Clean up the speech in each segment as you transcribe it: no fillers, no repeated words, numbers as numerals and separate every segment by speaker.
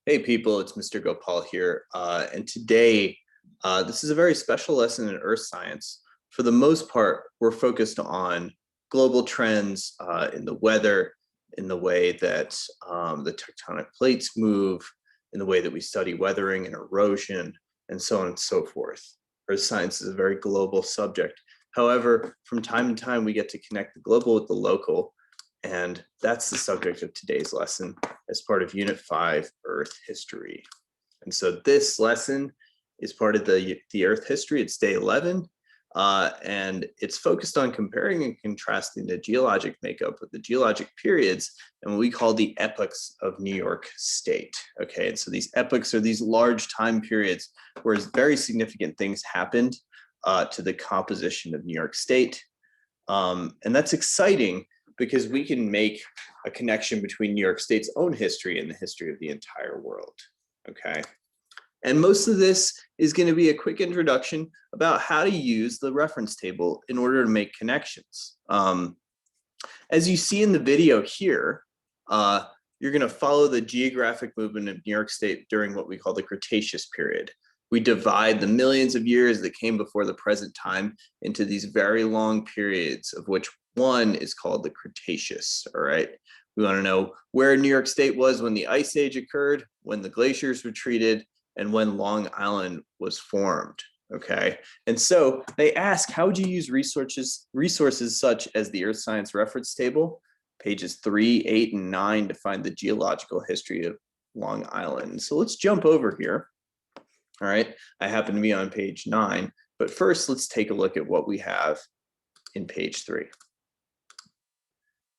Speaker 1: Hey people, it's Mr. Gopal here, and today this is a very special lesson in earth science. For the most part, we're focused on global trends in the weather, in the way that the tectonic plates move, in the way that we study weathering and erosion, and so on and so forth. Earth science is a very global subject. However, from time to time, we get to connect the global with the local, and that's the subject of today's lesson as part of Unit 5, Earth History. And so this lesson is part of the Earth History. It's day 11, and it's focused on comparing and contrasting the geologic makeup of the geologic periods and what we call the epochs of New York State. Okay, and so these epochs are these large time periods where very significant things happened to the composition of New York State. And that's exciting because we can make a connection between New York State's own history and the history of the entire world, okay? And most of this is going to be a quick introduction about how to use the reference table in order to make connections. As you see in the video here, you're going to follow the geographic movement of New York State during what we call the Cretaceous period. We divide the millions of years that came before the present time into these very long periods, of which one is called the Cretaceous, all right? We want to know where New York State was when the Ice Age occurred, when the glaciers retreated, and when Long Island was formed, okay? And so they ask, how would you use resources such as the Earth Science Reference Table, pages 3, 8, and 9 to find the geological history of Long Island? So let's jump over here. All right, I happen to be on page 9, but first let's take a look at what we have in page 3.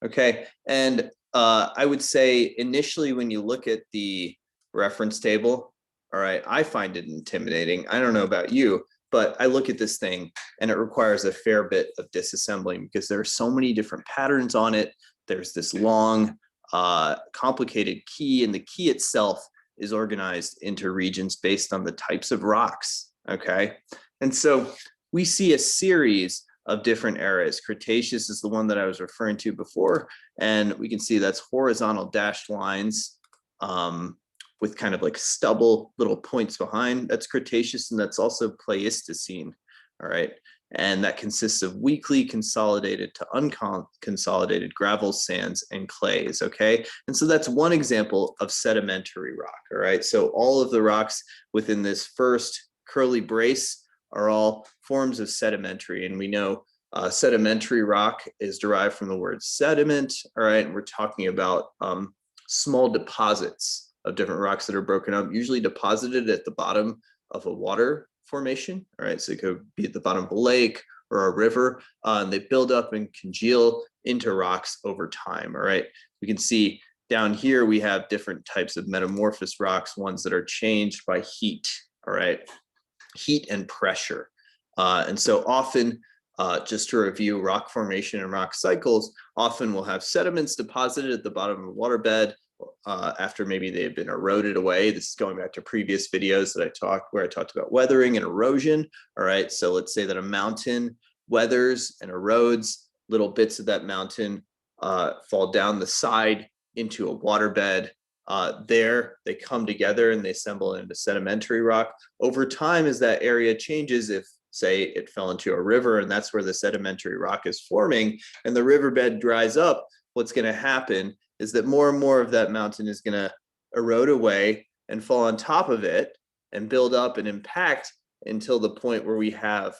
Speaker 1: Okay, and I would say initially when you look at the reference table, all right, I find it intimidating. I don't know about you, but I look at this thing and it requires a fair bit of disassembling because there are so many different patterns on it. There's this long, complicated key, and the key itself is organized into regions based on the types of rocks, okay? And so we see a series of different eras. Cretaceous is the one that I was referring to before, and we can see that's horizontal dashed lines with kind of like stubble little points behind. That's Cretaceous, and that's also Pleistocene, all right? And that consists of weakly consolidated to unconsolidated gravels, sands, and clays, okay? And so that's one example of sedimentary rock, all right? So all of the rocks within this first curly brace are all forms of sedimentary, and we know sedimentary rock is derived from the word sediment, all right? And we're talking about small deposits of different rocks that are broken up, usually deposited at the bottom of a water formation, all right? So it could be at the bottom of a lake or a river, and they build up and congeal into rocks over time, all right? We can see down here we have different types of metamorphosed rocks, ones that are changed by heat, all right? Heat and pressure. And so often, just to review rock formation and rock cycles, often we'll have sediments deposited at the bottom of a waterbed after maybe they've been eroded away. This is going back to previous videos that where I talked about weathering and erosion. All right, so let's say that a mountain weathers and erodes, little bits of that mountain fall down the side into a waterbed. There they come together and they assemble into sedimentary rock. Over time, as that area changes, if say it fell into a river and that's where the sedimentary rock is forming and the riverbed dries up, what's going to happen is that more and more of that mountain is going to erode away and fall on top of it and build up and impact until the point where we have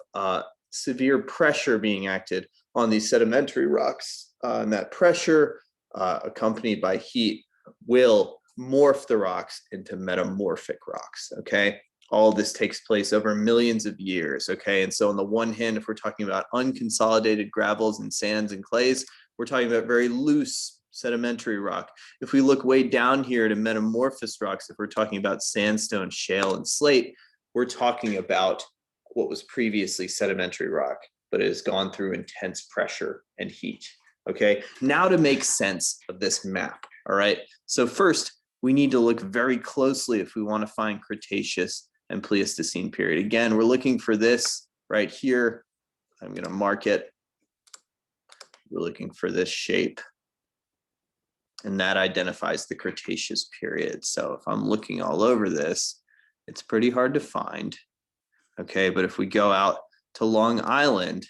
Speaker 1: severe pressure being acted on these sedimentary rocks. And that pressure, accompanied by heat, will morph the rocks into metamorphic rocks, okay? All this takes place over millions of years, okay? And so on the one hand, if we're talking about unconsolidated gravels and sands and clays, we're talking about very loose sedimentary rock. If we look way down here to metamorphosed rocks, if we're talking about sandstone, shale, and slate, we're talking about what was previously sedimentary rock, but it has gone through intense pressure and heat, okay? Now to make sense of this map, all right? So first, we need to look very closely if we want to find Cretaceous and Pleistocene period. Again, we're looking for this right here. I'm going to mark it. We're looking for this shape. and that identifies the Cretaceous period. So if I'm looking all over this, it's pretty hard to find. Okay, but if we go out to Long Island,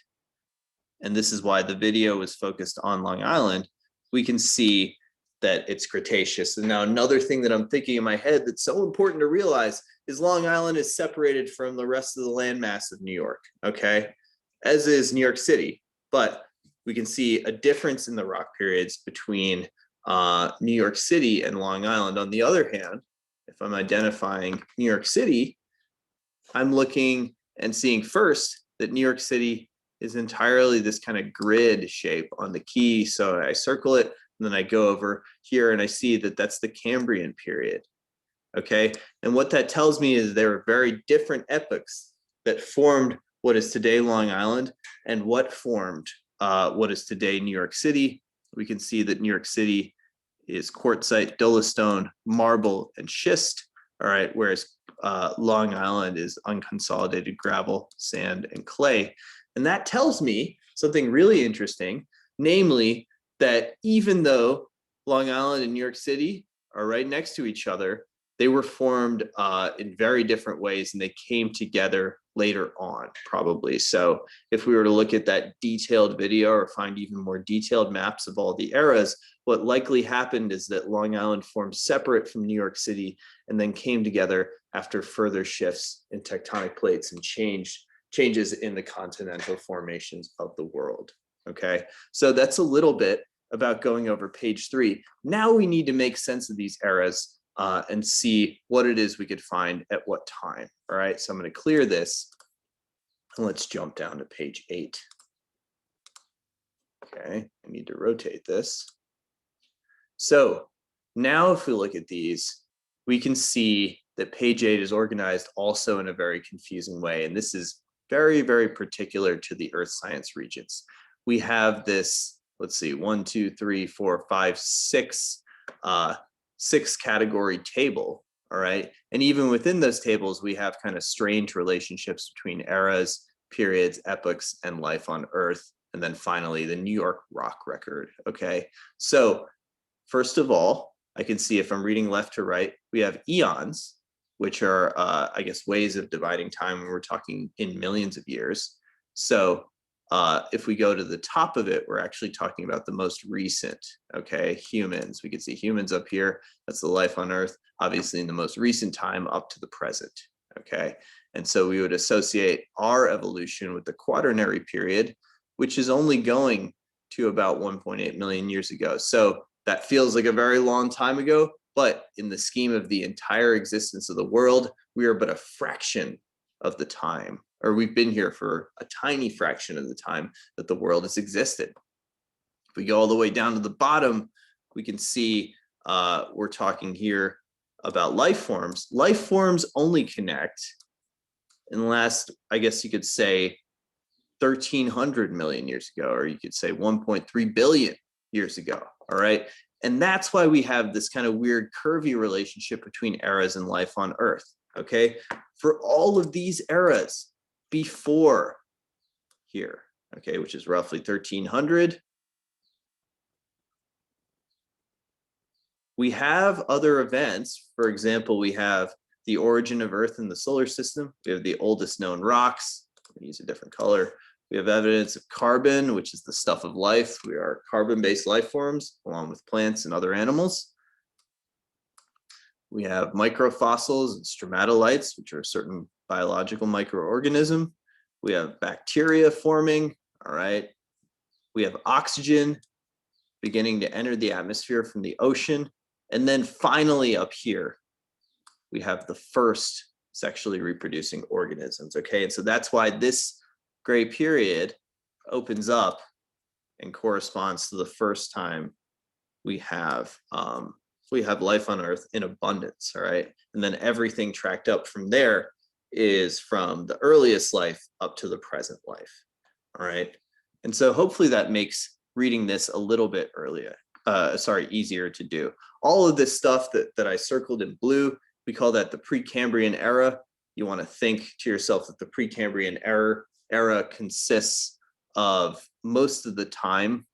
Speaker 1: and this is why the video was focused on Long Island, we can see that it's Cretaceous. And now another thing that I'm thinking in my head that's so important to realize is Long Island is separated from the rest of the landmass of New York, okay? As is New York City, but we can see a difference in the rock periods between New York City and Long Island. On the other hand, if I'm identifying New York City, I'm looking and seeing first that New York City is entirely this kind of grid shape on the key. So I circle it, and then I go over here and I see that that's the Cambrian period. Okay, and what that tells me is there are very different epochs that formed what is today Long Island and what formed what is today New York City. We can see that New York City is quartzite, dolostone, marble, and schist. All right, whereas Long Island is unconsolidated gravel, sand, and clay. And that tells me something really interesting, namely that even though Long Island and New York City are right next to each other, they were formed in very different ways, and they came together later on, probably. So if we were to look at that detailed video or find even more detailed maps of all the eras, what likely happened is that Long Island formed separate from New York City and then came together after further shifts in tectonic plates and changes in the continental formations of the world. Okay, so that's a little bit about going over page 3. Now we need to make sense of these eras and see what it is we could find at what time. All right, so I'm going to clear this and let's jump down to page 8. Okay, I need to rotate this. So now if we look at these, we can see that page 8 is organized also in a very confusing way. And this is very, very particular to the earth science regions. We have this, let's see, 1, 2, 3, 4, 5, 6, 6 category table. All right. And even within those tables, we have kind of strange relationships between eras, periods, epochs, and life on Earth. And then finally, the New York rock record. Okay. So first of all, I can see if I'm reading left to right, we have eons, which are, I guess, ways of dividing time when we're talking in millions of years. So if we go to the top of it, we're actually talking about the most recent, okay, humans. We can see humans up here. That's the life on Earth, obviously in the most recent time up to the present, okay? And so we would associate our evolution with the Quaternary period, which is only going to about 1.8 million years ago. So that feels like a very long time ago, but in the scheme of the entire existence of the world, we are but a fraction of the time, or we've been here for a tiny fraction of the time that the world has existed. If we go all the way down to the bottom, we can see we're talking here about life forms. Life forms only connect in the last, I guess you could say, 1,300 million years ago, or you could say 1.3 billion years ago, all right? And that's why we have this kind of weird curvy relationship between eras and life on Earth, okay? For all of these eras before here, okay, which is roughly 1,300, we have other events. For example, we have the origin of Earth in the solar system. We have the oldest known rocks. I'm going to use a different color. We have evidence of carbon, which is the stuff of life. We are carbon-based life forms, along with plants and other animals. We have microfossils and stromatolites, which are a certain biological microorganism. We have bacteria forming, all right. We have oxygen beginning to enter the atmosphere from the ocean. And then finally up here, we have the first sexually reproducing organisms, okay? And so that's why this gray period opens up and corresponds to the first time we have life on Earth in abundance, all right? And then everything tracked up from there is from the earliest life up to the present life, all right? And so hopefully that makes reading this a little bit easier to do. All of this stuff that I circled in blue, we call that the Pre-Cambrian era. You want to think to yourself that the Pre-Cambrian era consists of most of the time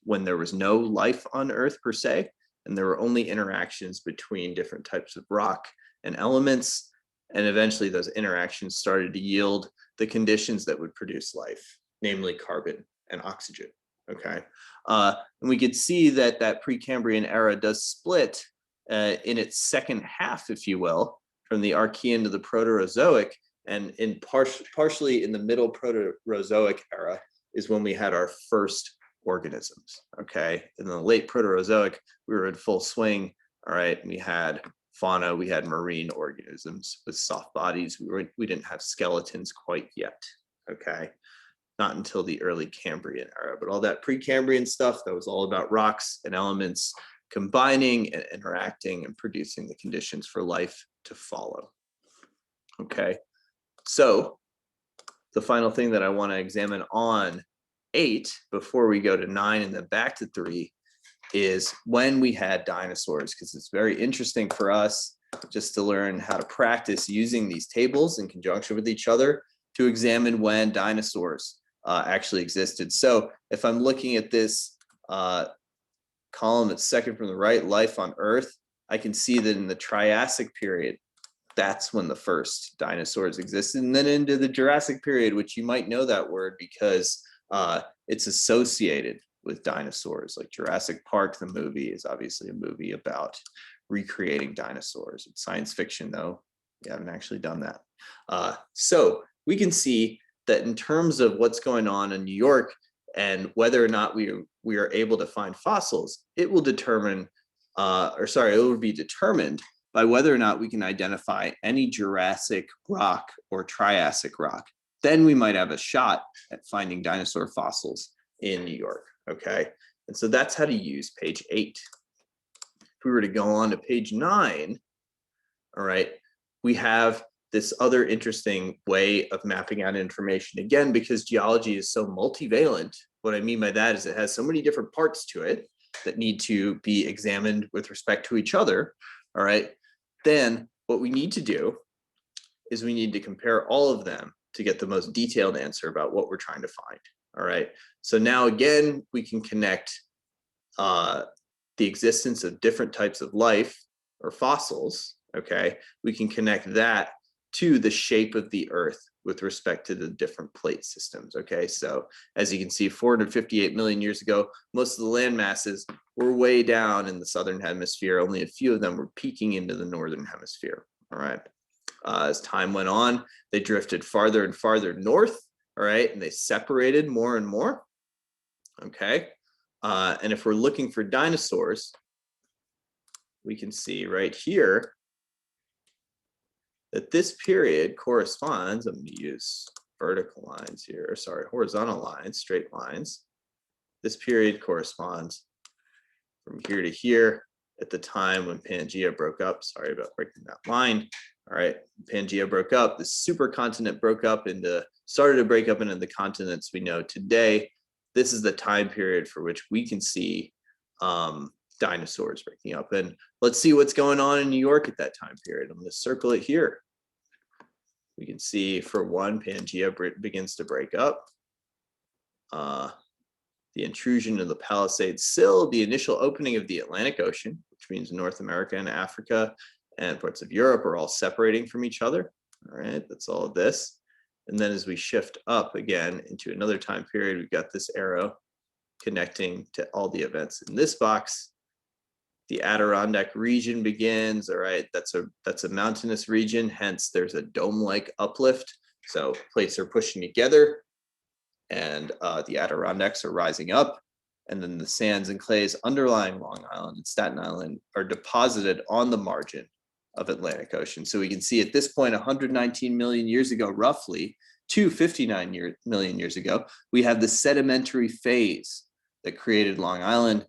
Speaker 1: when there was no life on Earth per se, and there were only interactions between different types of rock and elements. And eventually those interactions started to yield the conditions that would produce life, namely carbon and oxygen. Okay. And we could see that that Precambrian era does split in its second half, if you will, from the Archean to the Proterozoic, and in partially in the middle Proterozoic era is when we had our first organisms. Okay. In the late Proterozoic, we were in full swing. All right. We had fauna, we had marine organisms with soft bodies. We didn't have skeletons quite yet. Okay. Not until the early Cambrian era, but all that Precambrian stuff, that was all about rocks and elements combining and interacting and producing the conditions for life to follow. Okay, so the final thing that I want to examine on 8 before we go to 9 and then back to 3 is when we had dinosaurs, because it's very interesting for us just to learn how to practice using these tables in conjunction with each other to examine when dinosaurs actually existed. So if I'm looking at this column that's second from the right, life on Earth, I can see that in the Triassic period, that's when the first dinosaurs existed. And then into the Jurassic period, which you might know that word because it's associated with dinosaurs. Like Jurassic Park, the movie, is obviously a movie about recreating dinosaurs. It's science fiction, though. We haven't actually done that. So we can see that in terms of what's going on in New York and whether or not we are able to find fossils, it will determine, it will be determined by whether or not we can identify any Jurassic rock or Triassic rock. Then we might have a shot at finding dinosaur fossils in New York, okay? And so that's how to use page 8. If we were to go on to page 9, all right, we have this other interesting way of mapping out information. Again, because geology is so multivalent, what I mean by that is it has so many different parts to it that need to be examined with respect to each other, all right? Then what we need to do is we need to compare all of them to get the most detailed answer about what we're trying to find, all right? So now again, we can connect the existence of different types of life or fossils, okay? We can connect that to the shape of the Earth with respect to the different plate systems, okay? So as you can see, 458 million years ago, most of the land masses were way down in the southern hemisphere. Only a few of them were peeking into the northern hemisphere, all right? As time went on, they drifted farther and farther north, all right? And they separated more and more, okay? And if we're looking for dinosaurs, we can see right here that this period corresponds, I'm going to use vertical lines here, or sorry, horizontal lines, straight lines. This period corresponds from here to here at the time when Pangea broke up. Sorry about breaking that line. All right, Pangea broke up, the supercontinent broke up started to break up into the continents we know today. This is the time period for which we can see dinosaurs breaking up. And let's see what's going on in New York at that time period. I'm going to circle it here. We can see for one, Pangea begins to break up. The intrusion of the Palisade Sill, the initial opening of the Atlantic Ocean, which means North America and Africa and parts of Europe are all separating from each other. All right, that's all of this. And then as we shift up again into another time period, we've got this arrow connecting to all the events in this box. The Adirondack region begins, all right, that's a mountainous region, hence there's a dome-like uplift. So plates are pushing together and the Adirondacks are rising up, and then the sands and clays underlying Long Island and Staten Island are deposited on the margin of Atlantic Ocean. So we can see at this point, 119 million years ago, roughly, to 59 million years ago, we have the sedimentary phase that created Long Island.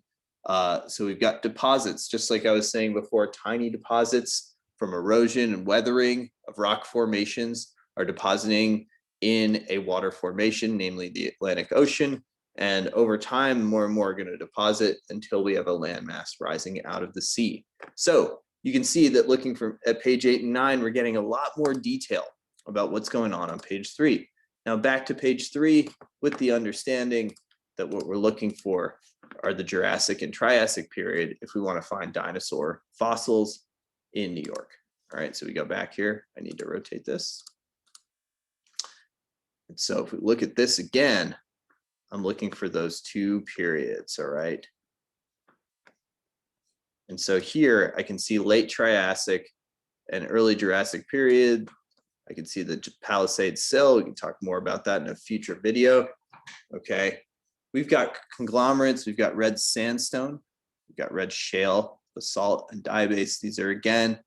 Speaker 1: So we've got deposits, just like I was saying before, tiny deposits from erosion and weathering of rock formations are depositing in a water formation, namely the Atlantic Ocean. And over time, more and more are going to deposit until we have a landmass rising out of the sea. So you can see that looking at page 8 and 9, we're getting a lot more detail about what's going on page 3. Now back to page 3 with the understanding that what we're looking for are the Jurassic and Triassic period if we want to find dinosaur fossils in New York. All right, so we go back here. I need to rotate this. And so if we look at this again, I'm looking for those two periods, all right? And so here I can see late Triassic and early Jurassic period. I can see the Palisade Sill. We can talk more about that in a future video. Okay, we've got conglomerates, we've got red sandstone, we've got red shale, basalt, and diabase. These are, again,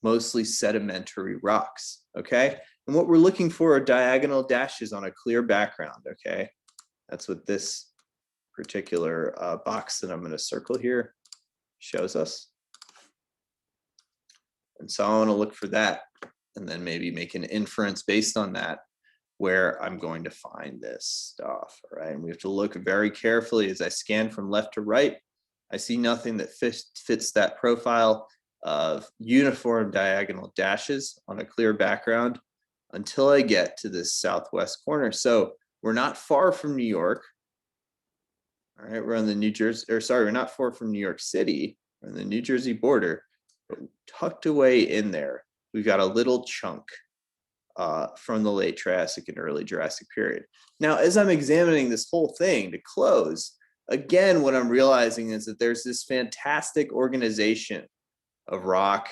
Speaker 1: mostly sedimentary rocks. Okay, and what we're looking for are diagonal dashes on a clear background. Okay, that's what this particular box that I'm going to circle here shows us. And so I want to look for that and then maybe make an inference based on that where I'm going to find this stuff. All right, and we have to look very carefully as I scan from left to right. I see nothing that fits that profile of uniform diagonal dashes on a clear background until I get to this southwest corner. So we're not far from New York. All right, we're on the New Jersey, or sorry, we're not far from New York City. We're on the New Jersey border, but tucked away in there, we've got a little chunk from the late Triassic and early Jurassic period. Now, as I'm examining this whole thing to close, again, what I'm realizing is that there's this fantastic organization of rock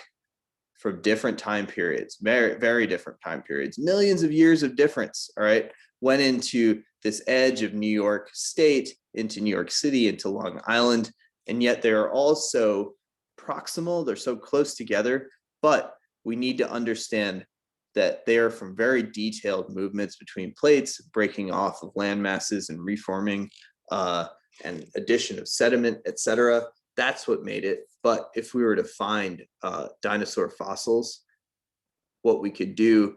Speaker 1: from different time periods, very, very different time periods, millions of years of difference, all right, went into this edge of New York State, into New York City, into Long Island, and yet they're all so proximal, they're so close together, but we need to understand that they are from very detailed movements between plates, breaking off of land masses and reforming and addition of sediment, etc. That's what made it. But if we were to find dinosaur fossils, what we could do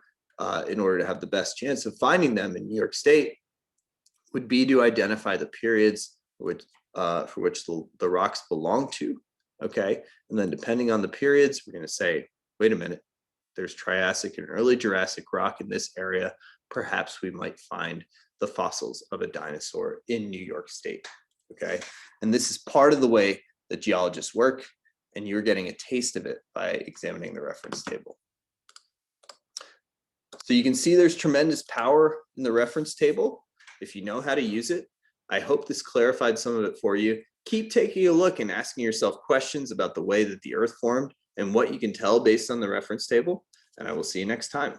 Speaker 1: in order to have the best chance of finding them in New York State would be to identify the periods for which the rocks belong to, okay? And then depending on the periods, we're gonna say, wait a minute, there's Triassic and early Jurassic rock in this area. Perhaps we might find the fossils of a dinosaur in New York State, okay? And this is part of the way that geologists work, and you're getting a taste of it by examining the reference table. So you can see there's tremendous power in the reference table if you know how to use it. I hope this clarified some of it for you. Keep taking a look and asking yourself questions about the way that the Earth formed and what you can tell based on the reference table, and I will see you next time.